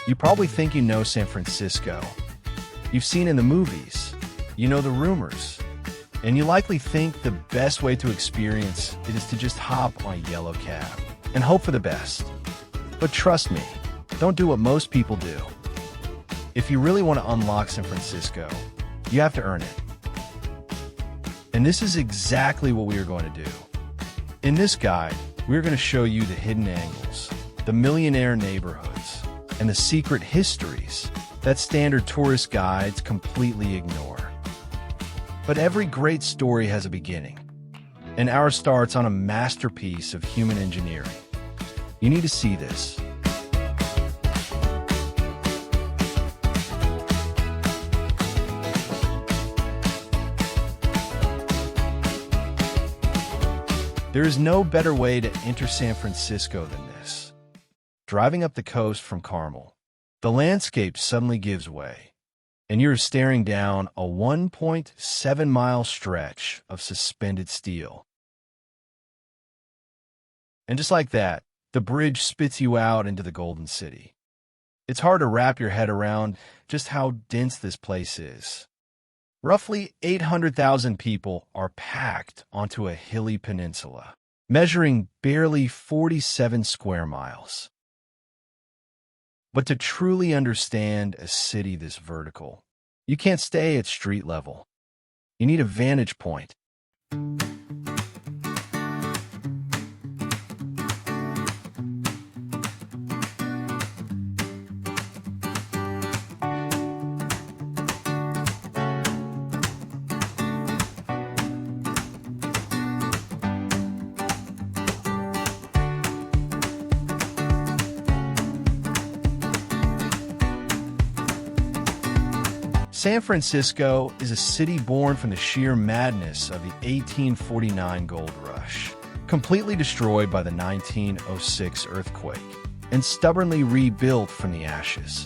You probably think you know San Francisco. You've seen in the movies. You know the rumors. And you likely think the best way to experience it is to just hop on a yellow cab and hope for the best. But trust me, don't do what most people do. If you really want to unlock San Francisco, you have to earn it. And this is exactly what we are going to do. In this guide, we are going to show you the hidden angles, the millionaire neighborhoods, and the secret histories that standard tourist guides completely ignore. But every great story has a beginning, and ours starts on a masterpiece of human engineering. You need to see this. There is no better way to enter San Francisco than this. Driving up the coast from Carmel, the landscape suddenly gives way, and you're staring down a 1.7-mile stretch of suspended steel. And just like that, the bridge spits you out into the Golden City. It's hard to wrap your head around just how dense this place is. Roughly 800,000 people are packed onto a hilly peninsula, measuring barely 47 square miles. But to truly understand a city this vertical, you can't stay at street level. You need a vantage point. San Francisco is a city born from the sheer madness of the 1849 gold rush, completely destroyed by the 1906 earthquake, and stubbornly rebuilt from the ashes.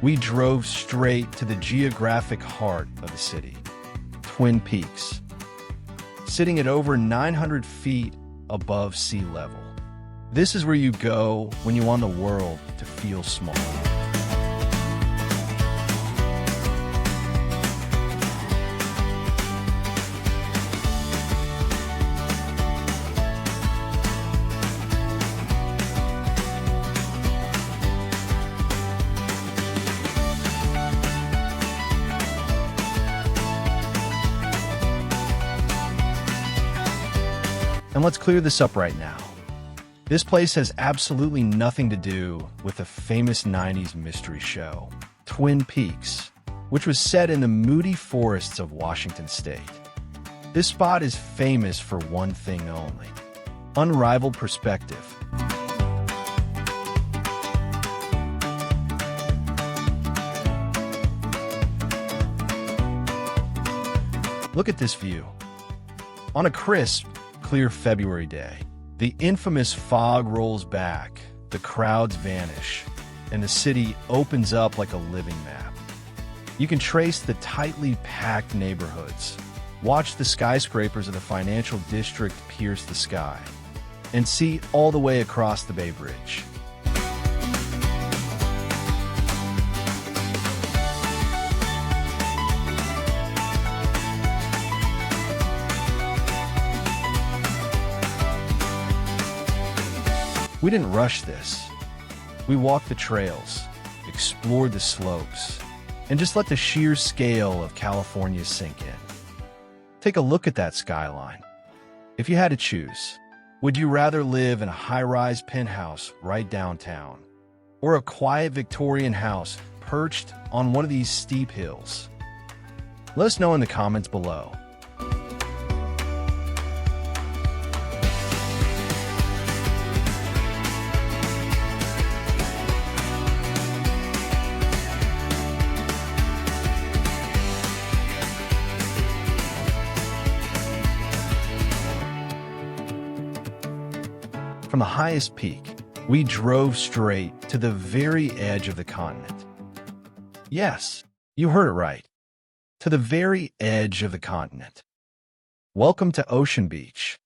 We drove straight to the geographic heart of the city, Twin Peaks, sitting at over 900 feet above sea level. This is where you go when you want the world to feel small. And let's clear this up right now. This place has absolutely nothing to do with the famous 90s mystery show, Twin Peaks, which was set in the moody forests of Washington state. This spot is famous for one thing only: unrivaled perspective. Look at this view. On a crisp, clear February day, the infamous fog rolls back, the crowds vanish, and the city opens up like a living map. You can trace the tightly packed neighborhoods, watch the skyscrapers of the financial district pierce the sky, and see all the way across the Bay Bridge. We didn't rush this. We walked the trails, explored the slopes, and just let the sheer scale of California sink in. Take a look at that skyline. If you had to choose, would you rather live in a high-rise penthouse right downtown, or a quiet Victorian house perched on one of these steep hills? Let us know in the comments below. From the highest peak, we drove straight to the very edge of the continent. Yes, you heard it right. To the very edge of the continent. Welcome to Ocean Beach.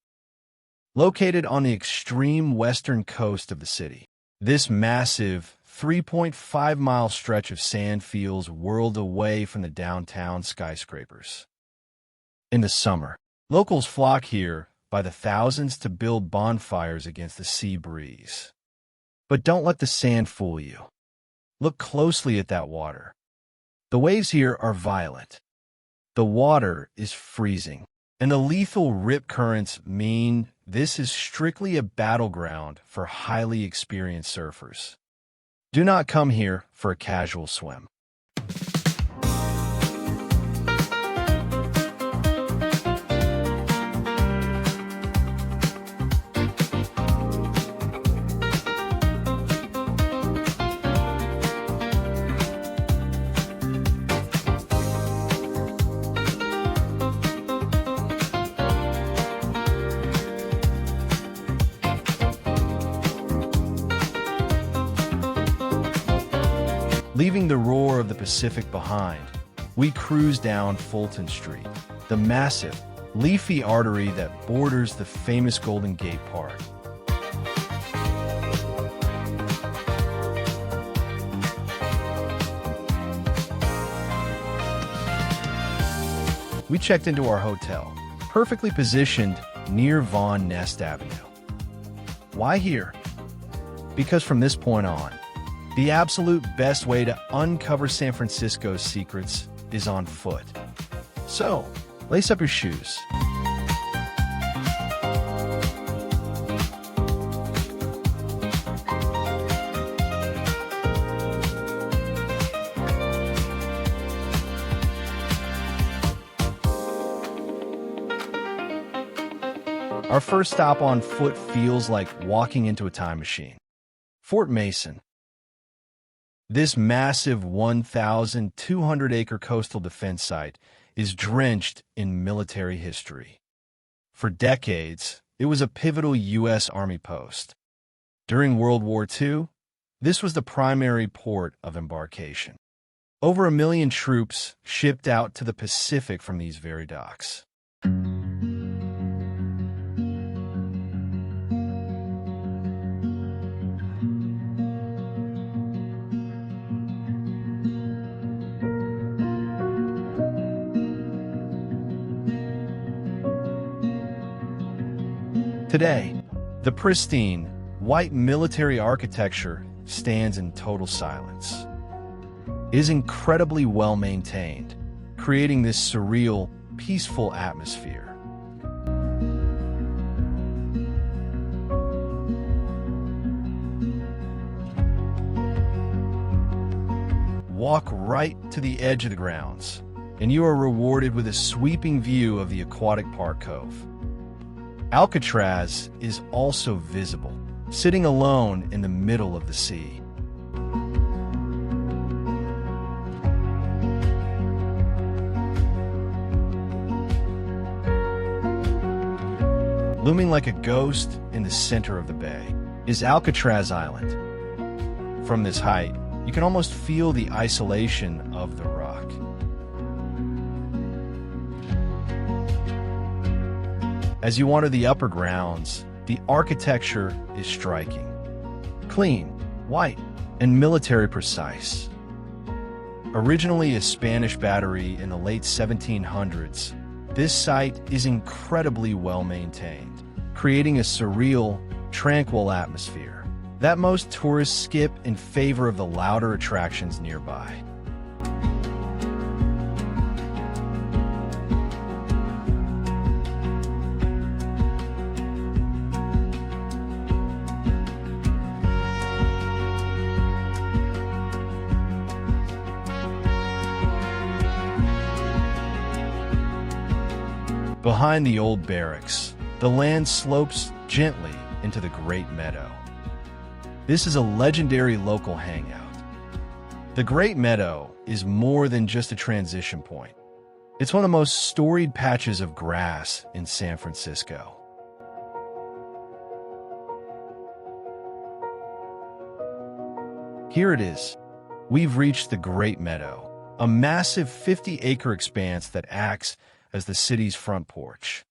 Located on the extreme western coast of the city, this massive 3.5-mile stretch of sand feels whirled away from the downtown skyscrapers. In the summer, locals flock here by the thousands to build bonfires against the sea breeze. But don't let the sand fool you. Look closely at that water. The waves here are violent. The water is freezing, and the lethal rip currents mean this is strictly a battleground for highly experienced surfers. Do not come here for a casual swim. Leaving the roar of the Pacific behind, we cruise down Fulton Street, the massive, leafy artery that borders the famous Golden Gate Park. We checked into our hotel, perfectly positioned near Von Ness Avenue. Why here? Because from this point on, the absolute best way to uncover San Francisco's secrets is on foot. So, lace up your shoes. Our first stop on foot feels like walking into a time machine. Fort Mason. This massive 1,200-acre coastal defense site is drenched in military history. For decades, it was a pivotal U.S. Army post. During World War II, this was the primary port of embarkation. Over 1 million troops shipped out to the Pacific from these very docks. Today, the pristine, white military architecture stands in total silence. It is incredibly well maintained, creating this surreal, peaceful atmosphere. Walk right to the edge of the grounds, and you are rewarded with a sweeping view of the Aquatic Park Cove. Alcatraz is also visible, sitting alone in the middle of the sea. Looming like a ghost in the center of the bay is Alcatraz Island. From this height, you can almost feel the isolation of the rock. As you wander the upper grounds, the architecture is striking. Clean, white, and military precise. Originally a Spanish battery in the late 1700s, this site is incredibly well maintained, creating a surreal, tranquil atmosphere that most tourists skip in favor of the louder attractions nearby. Behind the old barracks, the land slopes gently into the Great Meadow. This is a legendary local hangout. The Great Meadow is more than just a transition point. It's one of the most storied patches of grass in San Francisco. Here it is. We've reached the Great Meadow, a massive 50-acre expanse that acts as the city's front porch.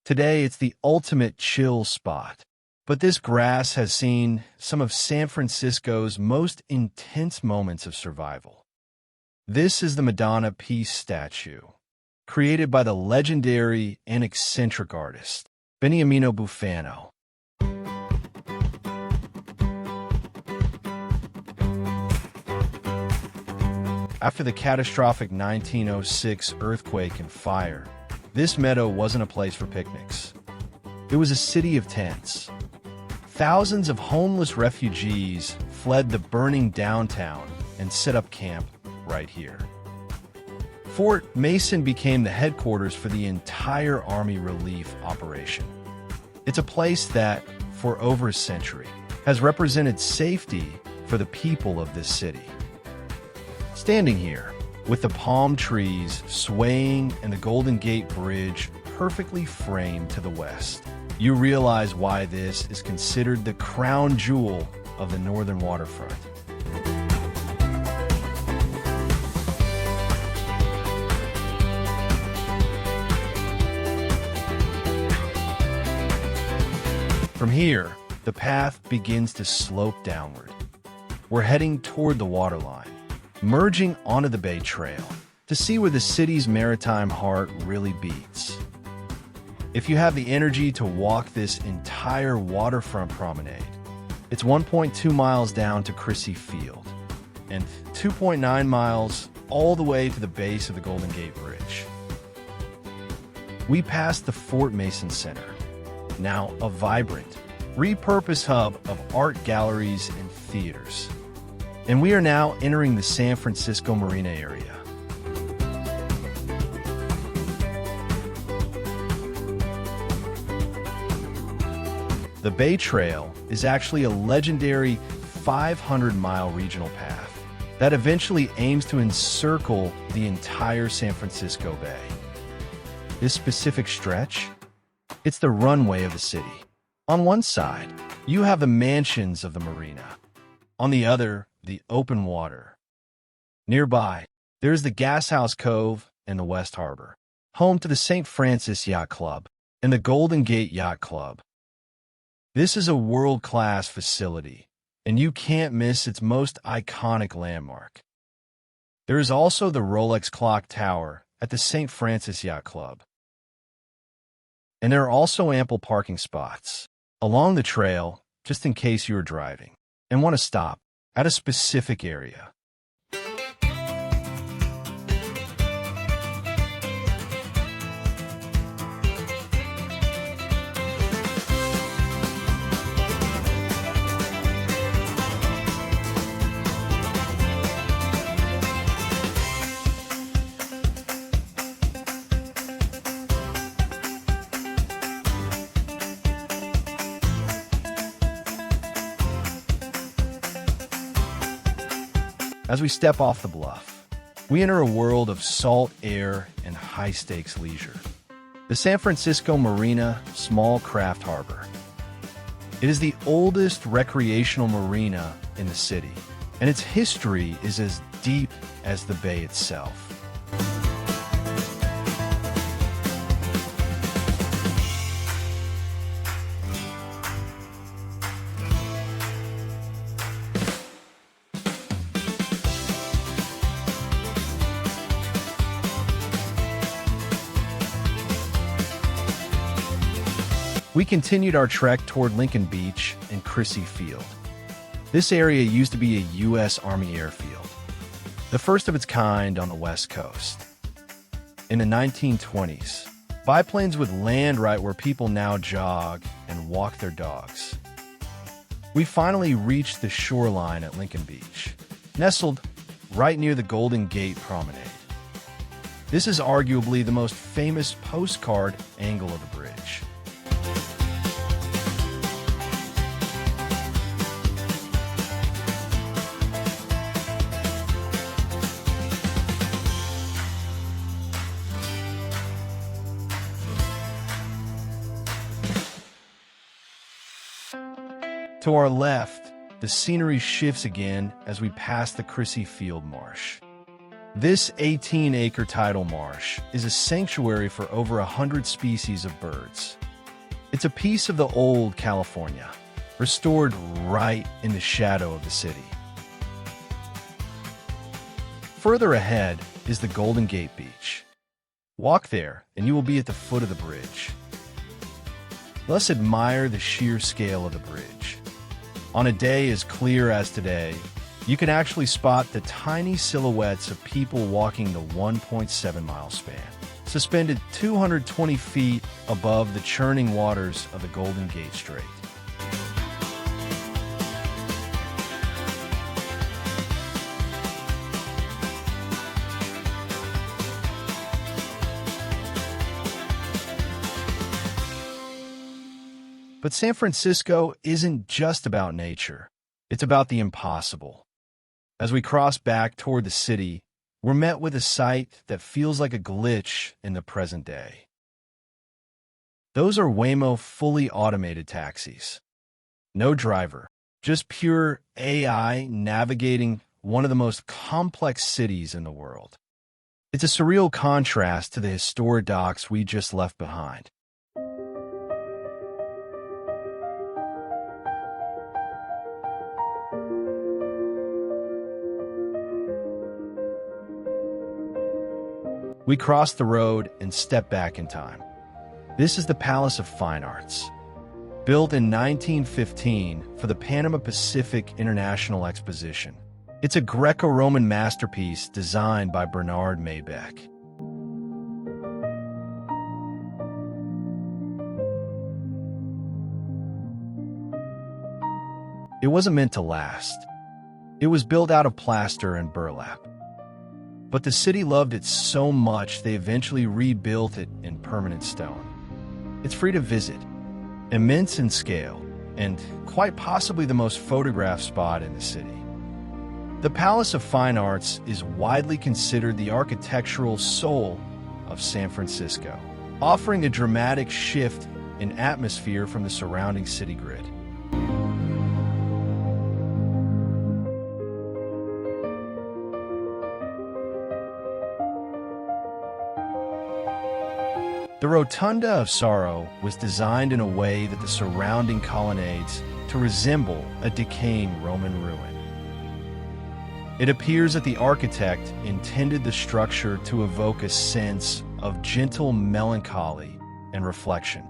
Today, it's the ultimate chill spot. But this grass has seen some of San Francisco's most intense moments of survival. This is the Madonna Peace statue, created by the legendary and eccentric artist, Beniamino Bufano. After the catastrophic 1906 earthquake and fire, this meadow wasn't a place for picnics. It was a city of tents. Thousands of homeless refugees fled the burning downtown and set up camp right here. Fort Mason became the headquarters for the entire Army relief operation. It's a place that, for over a century, has represented safety for the people of this city. Standing here, with the palm trees swaying and the Golden Gate Bridge perfectly framed to the west, you realize why this is considered the crown jewel of the northern waterfront. From here, the path begins to slope downward. We're heading toward the waterline, merging onto the Bay Trail to see where the city's maritime heart really beats. If you have the energy to walk this entire waterfront promenade, it's 1.2 miles down to Crissy Field and 2.9 miles all the way to the base of the Golden Gate Bridge. We passed the Fort Mason Center, now a vibrant, repurposed hub of art galleries and theaters. And we are now entering the San Francisco Marina area. The Bay Trail is actually a legendary 500-mile regional path that eventually aims to encircle the entire San Francisco Bay. This specific stretch, it's the runway of the city. On one side, you have the mansions of the marina. On the other, the open water. Nearby, there's the Gashouse Cove and the West Harbor, home to the St. Francis Yacht Club and the Golden Gate Yacht Club. This is a world-class facility, and you can't miss its most iconic landmark. There is also the Rolex Clock Tower at the St. Francis Yacht Club. And there are also ample parking spots along the trail, just in case you are driving and want to stop at a specific area. As we step off the bluff, we enter a world of salt air and high-stakes leisure. The San Francisco Marina Small Craft Harbor. It is the oldest recreational marina in the city, and its history is as deep as the bay itself. We continued our trek toward Lincoln Beach and Crissy Field. This area used to be a U.S. Army airfield, the first of its kind on the West Coast. In the 1920s, biplanes would land right where people now jog and walk their dogs. We finally reached the shoreline at Lincoln Beach, nestled right near the Golden Gate Promenade. This is arguably the most famous postcard angle of the bridge. To our left, the scenery shifts again as we pass the Crissy Field Marsh. This 18-acre tidal marsh is a sanctuary for over 100 species of birds. It's a piece of the old California, restored right in the shadow of the city. Further ahead is the Golden Gate Beach. Walk there, and you will be at the foot of the bridge. Let's admire the sheer scale of the bridge. On a day as clear as today, you can actually spot the tiny silhouettes of people walking the 1.7-mile span, suspended 220 feet above the churning waters of the Golden Gate Strait. But San Francisco isn't just about nature. It's about the impossible. As we cross back toward the city, we're met with a sight that feels like a glitch in the present day. Those are Waymo fully automated taxis. No driver, just pure AI navigating one of the most complex cities in the world. It's a surreal contrast to the historic docks we just left behind. We cross the road and step back in time. This is the Palace of Fine Arts. Built in 1915 for the Panama Pacific International Exposition. It's a Greco-Roman masterpiece designed by Bernard Maybeck. It wasn't meant to last. It was built out of plaster and burlap. But the city loved it so much they eventually rebuilt it in permanent stone. It's free to visit, immense in scale, and quite possibly the most photographed spot in the city. The Palace of Fine Arts is widely considered the architectural soul of San Francisco, offering a dramatic shift in atmosphere from the surrounding city grid. The Rotunda of Sorrow was designed in a way that the surrounding colonnades to resemble a decaying Roman ruin. It appears that the architect intended the structure to evoke a sense of gentle melancholy and reflection.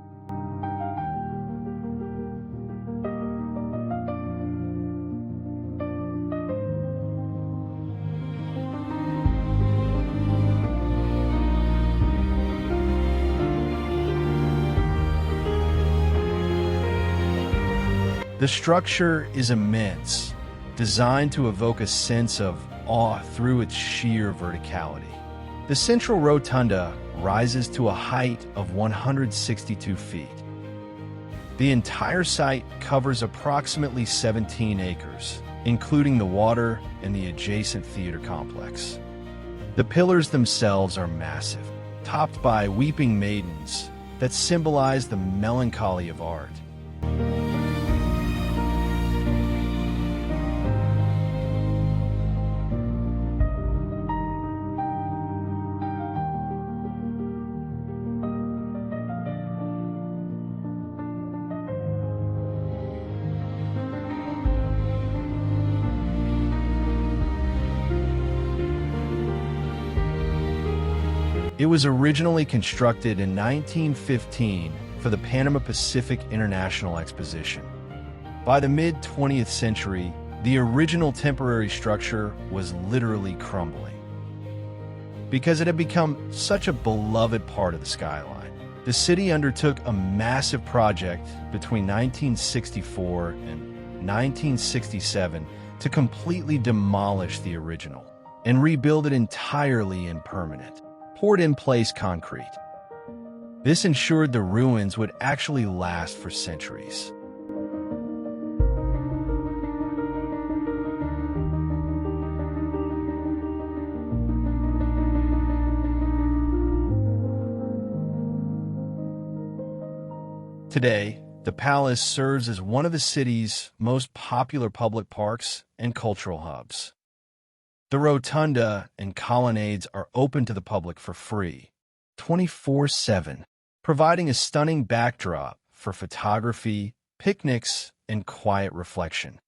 The structure is immense, designed to evoke a sense of awe through its sheer verticality. The central rotunda rises to a height of 162 feet. The entire site covers approximately 17 acres, including the water and the adjacent theater complex. The pillars themselves are massive, topped by weeping maidens that symbolize the melancholy of art. It was originally constructed in 1915 for the Panama Pacific International Exposition. By the mid-20th century, the original temporary structure was literally crumbling. Because it had become such a beloved part of the skyline, the city undertook a massive project between 1964 and 1967 to completely demolish the original and rebuild it entirely in permanent, poured-in-place concrete. This ensured the ruins would actually last for centuries. Today, the palace serves as one of the city's most popular public parks and cultural hubs. The rotunda and colonnades are open to the public for free, 24/7, providing a stunning backdrop for photography, picnics, and quiet reflection.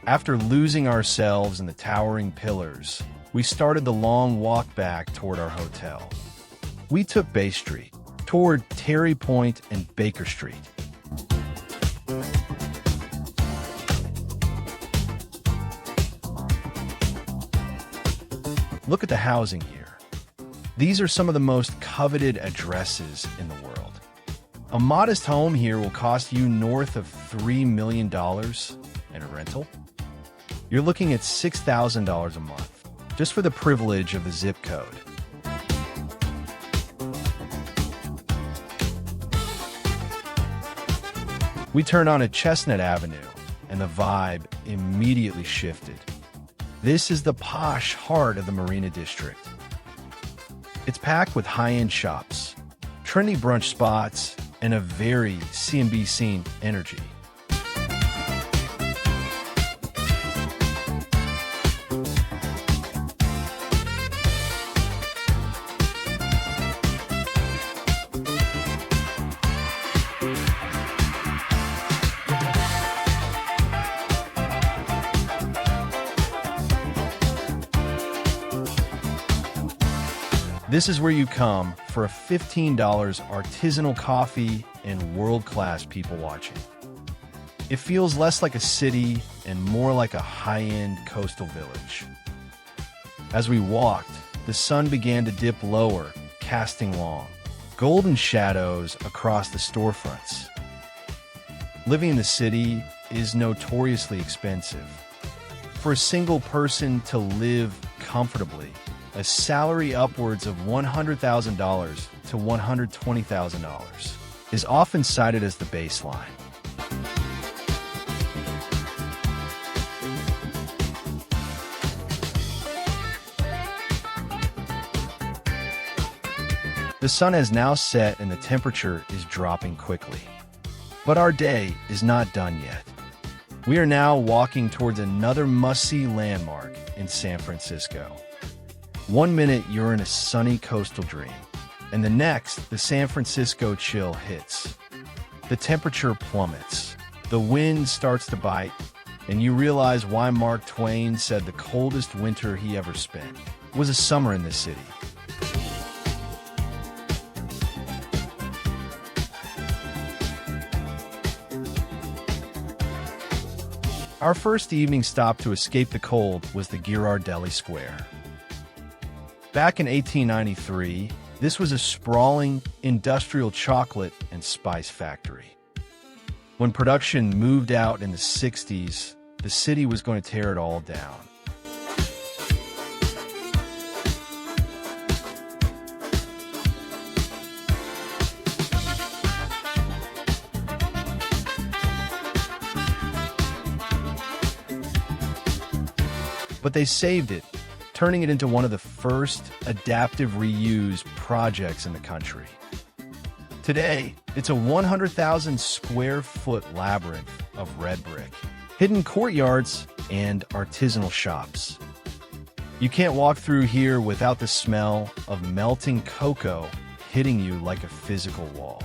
After losing ourselves in the towering pillars, we started the long walk back toward our hotel. We took Bay Street, toward Terry Point and Baker Street. Look at the housing here. These are some of the most coveted addresses in the world. A modest home here will cost you north of $3 million in a rental. You're looking at $6,000 a month, just for the privilege of the zip code. We turned on a Chestnut Avenue, and the vibe immediately shifted. This is the posh heart of the Marina District. It's packed with high-end shops, trendy brunch spots, and a very C&B scene energy. This is where you come for a $15 artisanal coffee and world-class people watching. It feels less like a city and more like a high-end coastal village. As we walked, the sun began to dip lower, casting long, golden shadows across the storefronts. Living in the city is notoriously expensive. For a single person to live comfortably, a salary upwards of $100,000 to $120,000 is often cited as the baseline. The sun has now set and the temperature is dropping quickly. But our day is not done yet. We are now walking towards another must-see landmark in San Francisco. One minute you're in a sunny coastal dream, and the next the San Francisco chill hits. The temperature plummets, the wind starts to bite, and you realize why Mark Twain said the coldest winter he ever spent was a summer in this city. Our first evening stop to escape the cold was the Ghirardelli Square. Back in 1893, this was a sprawling industrial chocolate and spice factory. When production moved out in the 60s, the city was going to tear it all down. But they saved it, turning it into one of the first adaptive reuse projects in the country. Today, it's a 100,000 square foot labyrinth of red brick, hidden courtyards, and artisanal shops. You can't walk through here without the smell of melting cocoa hitting you like a physical wall.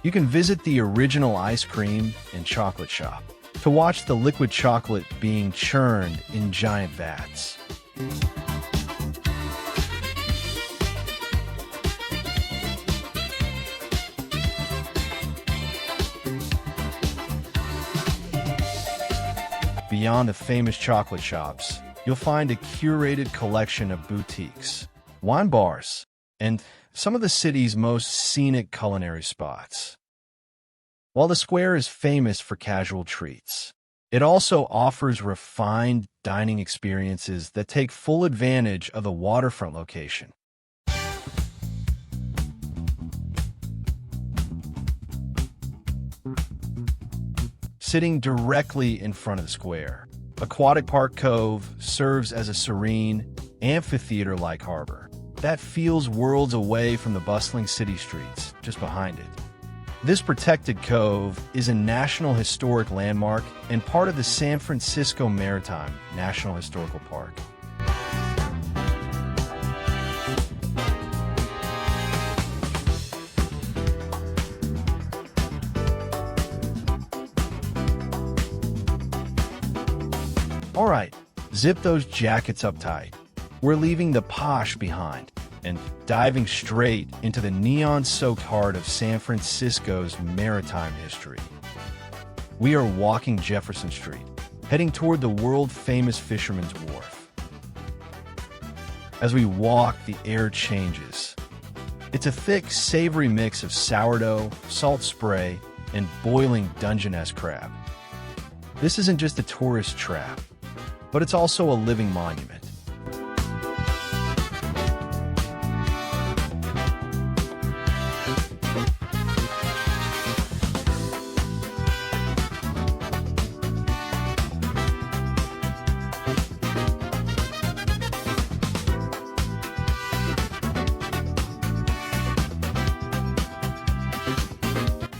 You can visit the original ice cream and chocolate shop to watch the liquid chocolate being churned in giant vats. Beyond the famous chocolate shops, you'll find a curated collection of boutiques, wine bars, and some of the city's most scenic culinary spots. While the square is famous for casual treats, it also offers refined dining experiences that take full advantage of the waterfront location. Sitting directly in front of the square, Aquatic Park Cove serves as a serene, amphitheater-like harbor that feels worlds away from the bustling city streets just behind it. This protected cove is a National Historic Landmark and part of the San Francisco Maritime National Historical Park. All right, zip those jackets up tight. We're leaving the posh behind and diving straight into the neon-soaked heart of San Francisco's maritime history. We are walking Jefferson Street, heading toward the world-famous Fisherman's Wharf. As we walk, the air changes. It's a thick, savory mix of sourdough, salt spray, and boiling Dungeness crab. This isn't just a tourist trap, but it's also a living monument.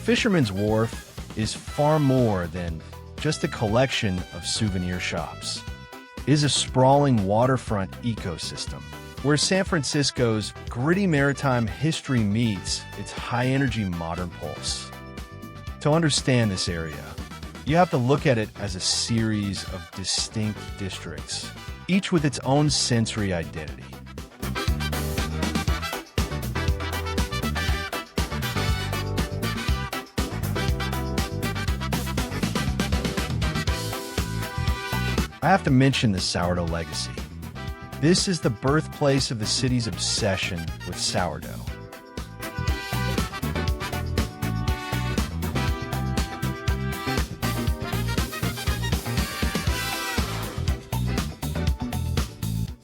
Fisherman's Wharf is far more than just a collection of souvenir shops. It is a sprawling waterfront ecosystem where San Francisco's gritty maritime history meets its high-energy modern pulse. To understand this area, you have to look at it as a series of distinct districts, each with its own sensory identity. I have to mention the sourdough legacy. This is the birthplace of the city's obsession with sourdough.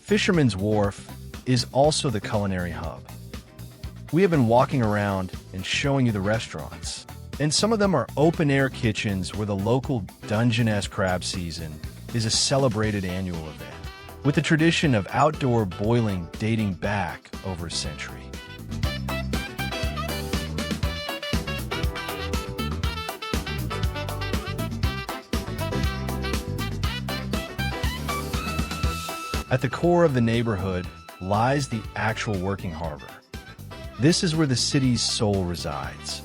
Fisherman's Wharf is also the culinary hub. We have been walking around and showing you the restaurants, and some of them are open-air kitchens where the local Dungeness crab season is a celebrated annual event, with the tradition of outdoor boiling dating back over a century. At the core of the neighborhood lies the actual working harbor. This is where the city's soul resides.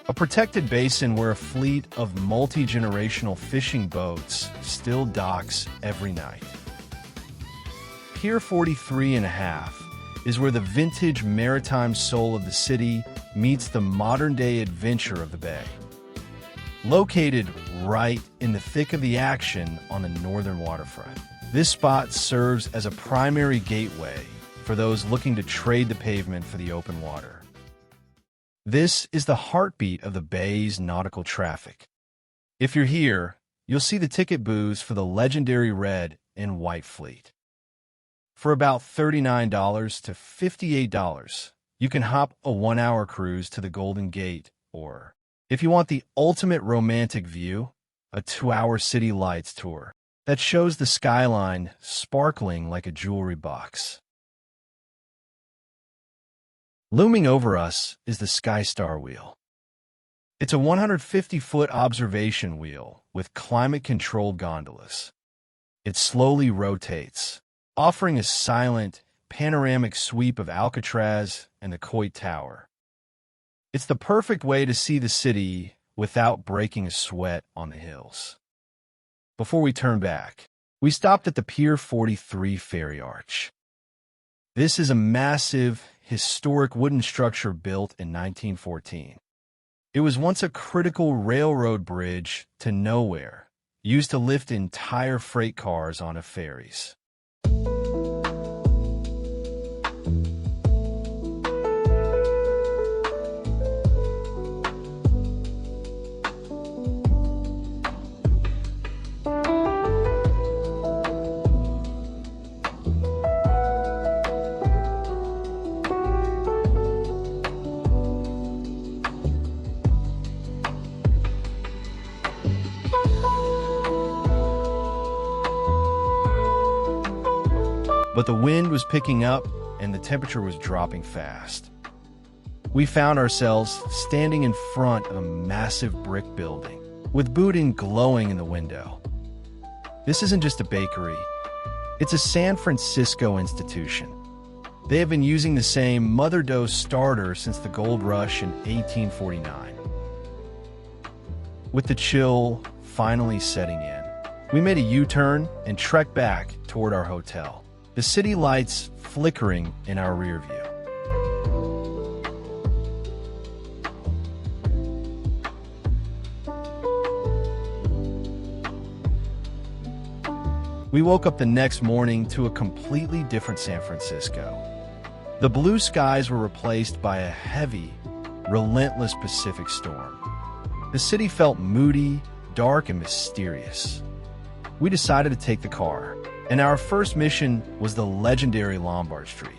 A protected basin where a fleet of multi-generational fishing boats still docks every night. Pier 43.5 is where the vintage maritime soul of the city meets the modern-day adventure of the bay. Located right in the thick of the action on the northern waterfront, this spot serves as a primary gateway for those looking to trade the pavement for the open water. This is the heartbeat of the bay's nautical traffic. If you're here, you'll see the ticket booths for the legendary red and white fleet. For about $39 to $58, you can hop a 1-hour cruise to the Golden Gate, or, if you want the ultimate romantic view, a 2-hour city lights tour that shows the skyline sparkling like a jewelry box. Looming over us is the SkyStar wheel. It's a 150-foot observation wheel with climate-controlled gondolas. It slowly rotates, offering a silent, panoramic sweep of Alcatraz and the Coit Tower. It's the perfect way to see the city without breaking a sweat on the hills. Before we turn back, we stopped at the Pier 43 ferry arch. This is a massive, historic wooden structure built in 1914. It was once a critical railroad bridge to nowhere, used to lift entire freight cars onto ferries. But the wind was picking up and the temperature was dropping fast. We found ourselves standing in front of a massive brick building, with boudin glowing in the window. This isn't just a bakery. It's a San Francisco institution. They have been using the same mother dough starter since the gold rush in 1849. With the chill finally setting in, we made a U-turn and trekked back toward our hotel, the city lights flickering in our rear view. We woke up the next morning to a completely different San Francisco. The blue skies were replaced by a heavy, relentless Pacific storm. The city felt moody, dark, and mysterious. We decided to take the car, and our first mission was the legendary Lombard Street.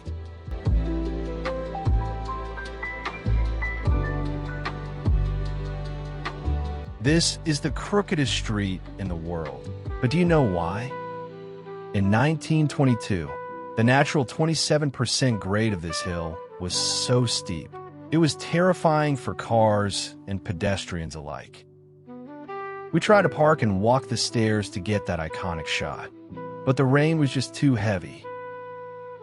This is the crookedest street in the world, but do you know why? In 1922, the natural 27% grade of this hill was so steep, it was terrifying for cars and pedestrians alike. We tried to park and walk the stairs to get that iconic shot, but the rain was just too heavy.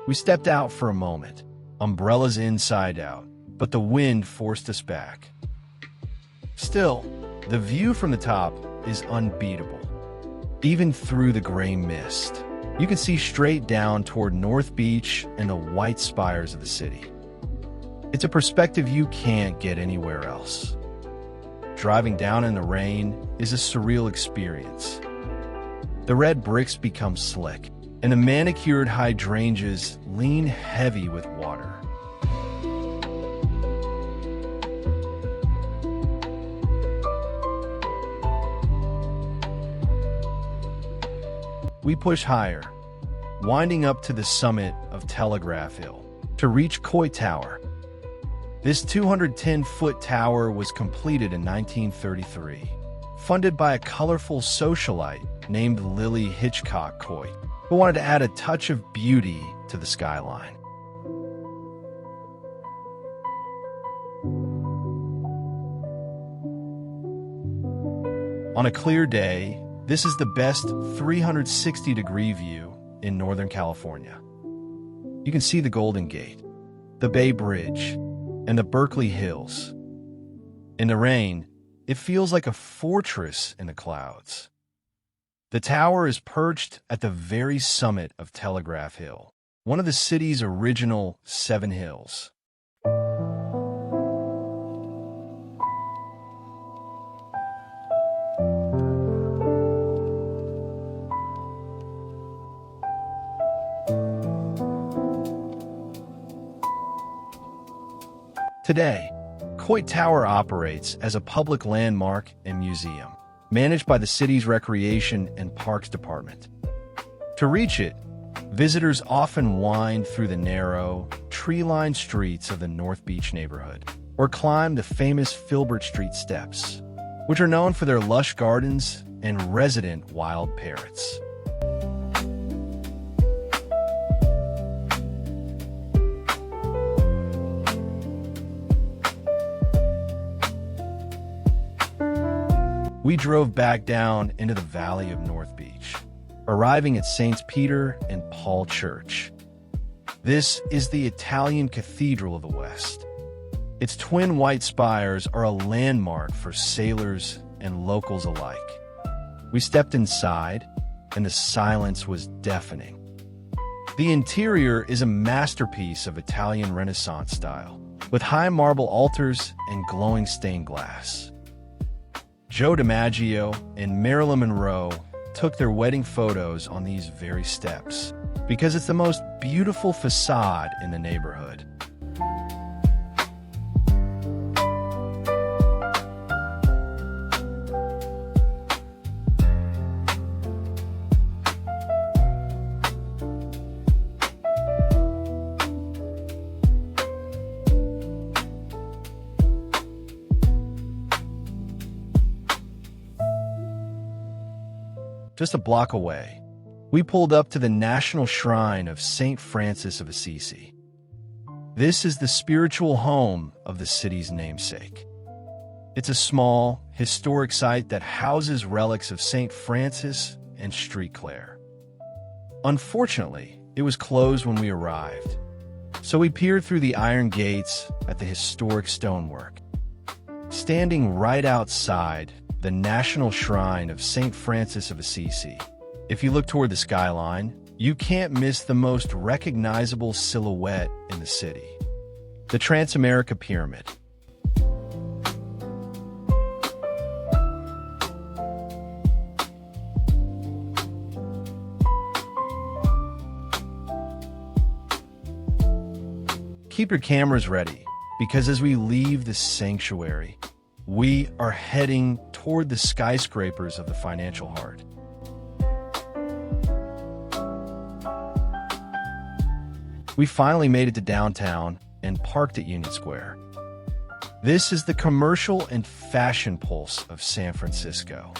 We stepped out for a moment, umbrellas inside out, but the wind forced us back. Still, the view from the top is unbeatable, even through the gray mist. You can see straight down toward North Beach and the white spires of the city. It's a perspective you can't get anywhere else. Driving down in the rain is a surreal experience. The red bricks become slick, and the manicured hydrangeas lean heavy with water. We push higher, winding up to the summit of Telegraph Hill to reach Coit Tower. This 210-foot tower was completed in 1933, funded by a colorful socialite named Lily Hitchcock Coit, who wanted to add a touch of beauty to the skyline. On a clear day, this is the best 360-degree view in Northern California. You can see the Golden Gate, the Bay Bridge, and the Berkeley Hills. In the rain, it feels like a fortress in the clouds. The tower is perched at the very summit of Telegraph Hill, one of the city's original 7 hills. Today, Coit Tower operates as a public landmark and museum, managed by the city's Recreation and Parks Department. To reach it, visitors often wind through the narrow, tree-lined streets of the North Beach neighborhood, or climb the famous Filbert Street steps, which are known for their lush gardens and resident wild parrots. We drove back down into the valley of North Beach, arriving at St. Peter and Paul Church. This is the Italian Cathedral of the West. Its twin white spires are a landmark for sailors and locals alike. We stepped inside, and the silence was deafening. The interior is a masterpiece of Italian Renaissance style, with high marble altars and glowing stained glass. Joe DiMaggio and Marilyn Monroe took their wedding photos on these very steps because it's the most beautiful facade in the neighborhood. Just a block away, we pulled up to the National Shrine of St. Francis of Assisi. This is the spiritual home of the city's namesake. It's a small, historic site that houses relics of St. Francis and Street Clare. Unfortunately, it was closed when we arrived, so we peered through the iron gates at the historic stonework. Standing right outside the National Shrine of St. Francis of Assisi, if you look toward the skyline, you can't miss the most recognizable silhouette in the city: the Transamerica Pyramid. Keep your cameras ready, because as we leave the sanctuary, we are heading toward the skyscrapers of the financial heart. We finally made it to downtown and parked at Union Square. This is the commercial and fashion pulse of San Francisco.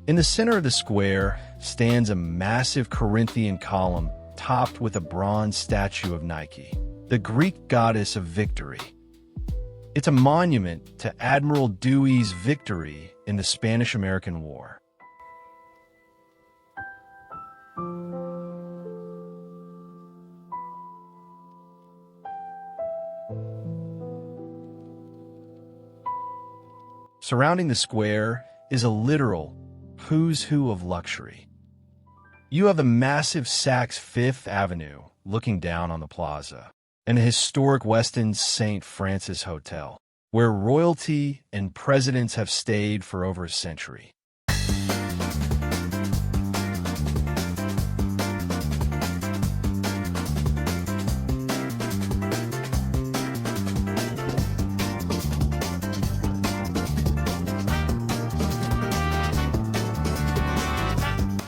In the center of the square stands a massive Corinthian column topped with a bronze statue of Nike, the Greek goddess of victory. It's a monument to Admiral Dewey's victory in the Spanish-American War. Surrounding the square is a literal who's who of luxury. You have the massive Saks Fifth Avenue looking down on the plaza, and the historic Westin St. Francis Hotel, where royalty and presidents have stayed for over a century.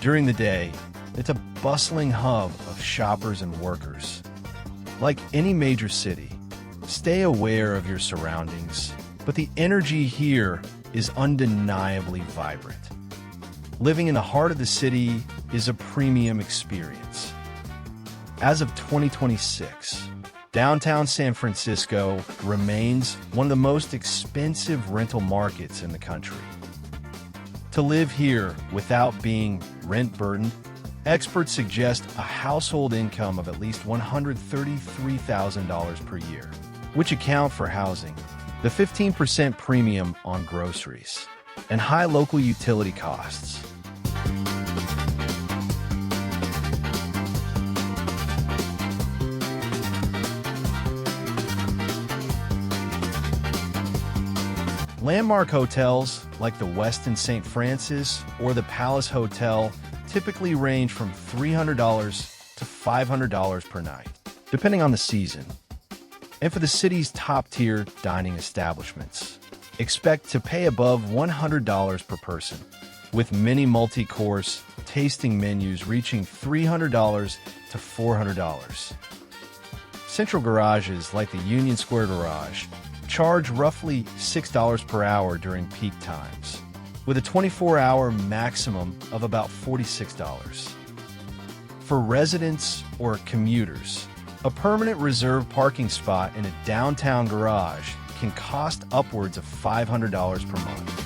During the day, it's a bustling hub of shoppers and workers. Like any major city, stay aware of your surroundings, but the energy here is undeniably vibrant. Living in the heart of the city is a premium experience. As of 2026, downtown San Francisco remains one of the most expensive rental markets in the country. To live here without being rent-burdened, experts suggest a household income of at least $133,000 per year, which account for housing, the 15% premium on groceries, and high local utility costs. Landmark hotels like the Westin St. Francis or the Palace Hotel typically range from $300 to $500 per night, depending on the season. And for the city's top-tier dining establishments, expect to pay above $100 per person, with many multi-course tasting menus reaching $300 to $400. Central garages like the Union Square Garage charge roughly $6 per hour during peak times, with a 24-hour maximum of about $46. For residents or commuters, a permanent reserved parking spot in a downtown garage can cost upwards of $500 per month.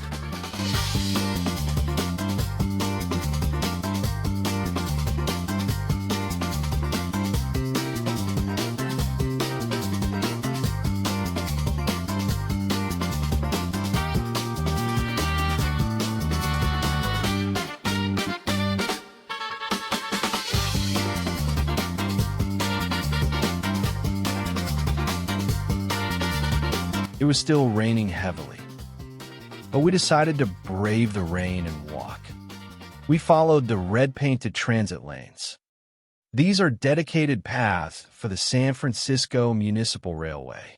It was still raining heavily, but we decided to brave the rain and walk. We followed the red-painted transit lanes. These are dedicated paths for the San Francisco Municipal Railway.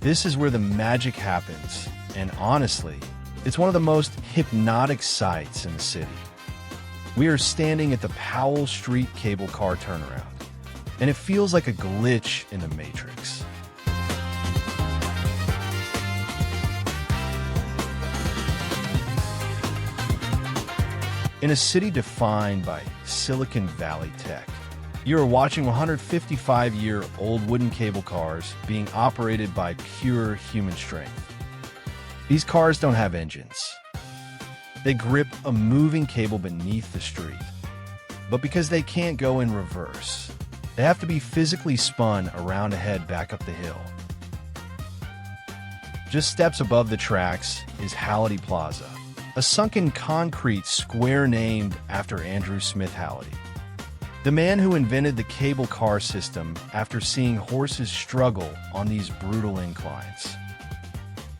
This is where the magic happens and honestly, it's one of the most hypnotic sights in the city. We are standing at the Powell Street cable car turnaround, and it feels like a glitch in the Matrix. In a city defined by Silicon Valley tech, you are watching 155-year-old wooden cable cars being operated by pure human strength. These cars don't have engines. They grip a moving cable beneath the street. But because they can't go in reverse, they have to be physically spun around to head back up the hill. Just steps above the tracks is Halliday Plaza, a sunken concrete square named after Andrew Smith Halliday, the man who invented the cable car system after seeing horses struggle on these brutal inclines.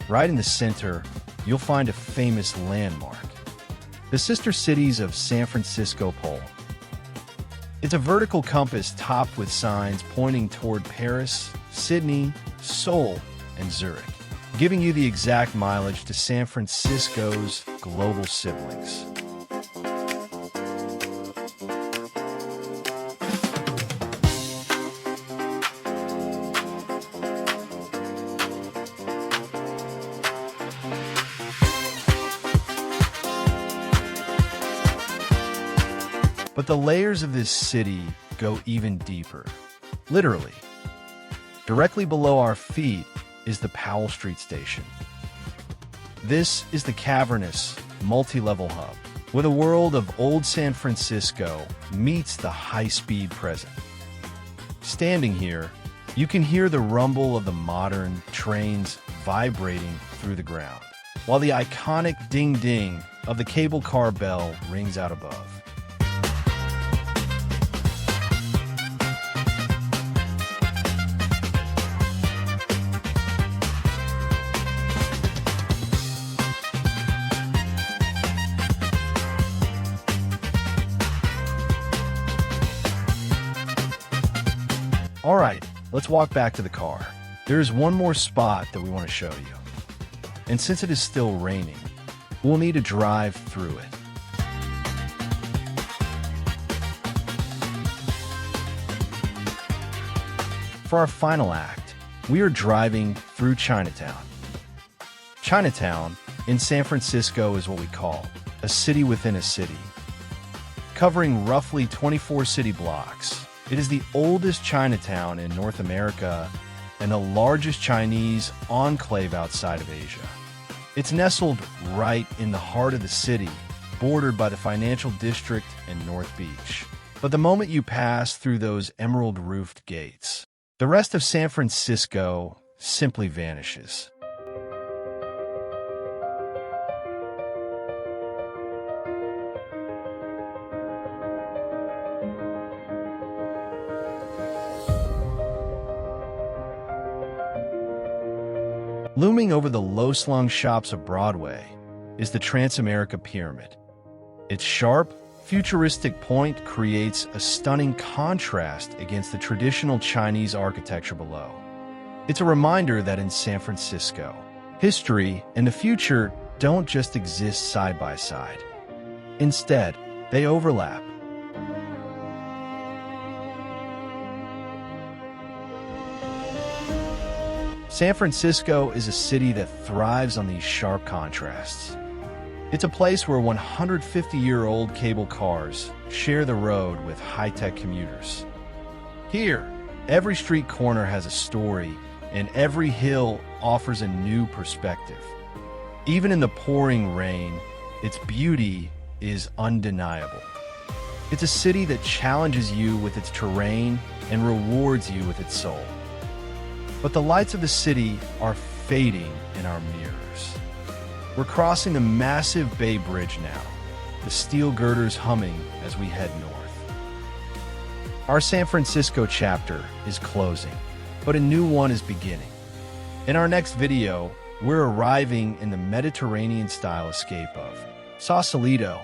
Right in the center, you'll find a famous landmark, the sister cities of San Francisco Pole. It's a vertical compass topped with signs pointing toward Paris, Sydney, Seoul, and Zurich, giving you the exact mileage to San Francisco's global siblings. But the layers of this city go even deeper, literally. Directly below our feet is the Powell Street Station. This is the cavernous, multi-level hub, where the world of old San Francisco meets the high-speed present. Standing here, you can hear the rumble of the modern trains vibrating through the ground, while the iconic ding-ding of the cable car bell rings out above. All right, let's walk back to the car. There is one more spot that we want to show you. And since it is still raining, we'll need to drive through it. For our final act, we are driving through Chinatown. Chinatown in San Francisco is what we call a city within a city. Covering roughly 24 city blocks, it is the oldest Chinatown in North America and the largest Chinese enclave outside of Asia. It's nestled right in the heart of the city, bordered by the Financial District and North Beach. But the moment you pass through those emerald-roofed gates, the rest of San Francisco simply vanishes. Looming over the low-slung shops of Broadway is the Transamerica Pyramid. Its sharp, futuristic point creates a stunning contrast against the traditional Chinese architecture below. It's a reminder that in San Francisco, history and the future don't just exist side by side. Instead, they overlap. San Francisco is a city that thrives on these sharp contrasts. It's a place where 150-year-old cable cars share the road with high-tech commuters. Here, every street corner has a story, and every hill offers a new perspective. Even in the pouring rain, its beauty is undeniable. It's a city that challenges you with its terrain and rewards you with its soul. But the lights of the city are fading in our mirrors. We're crossing the massive Bay Bridge now, the steel girders humming as we head north. Our San Francisco chapter is closing, but a new one is beginning. In our next video, we're arriving in the Mediterranean-style escape of Sausalito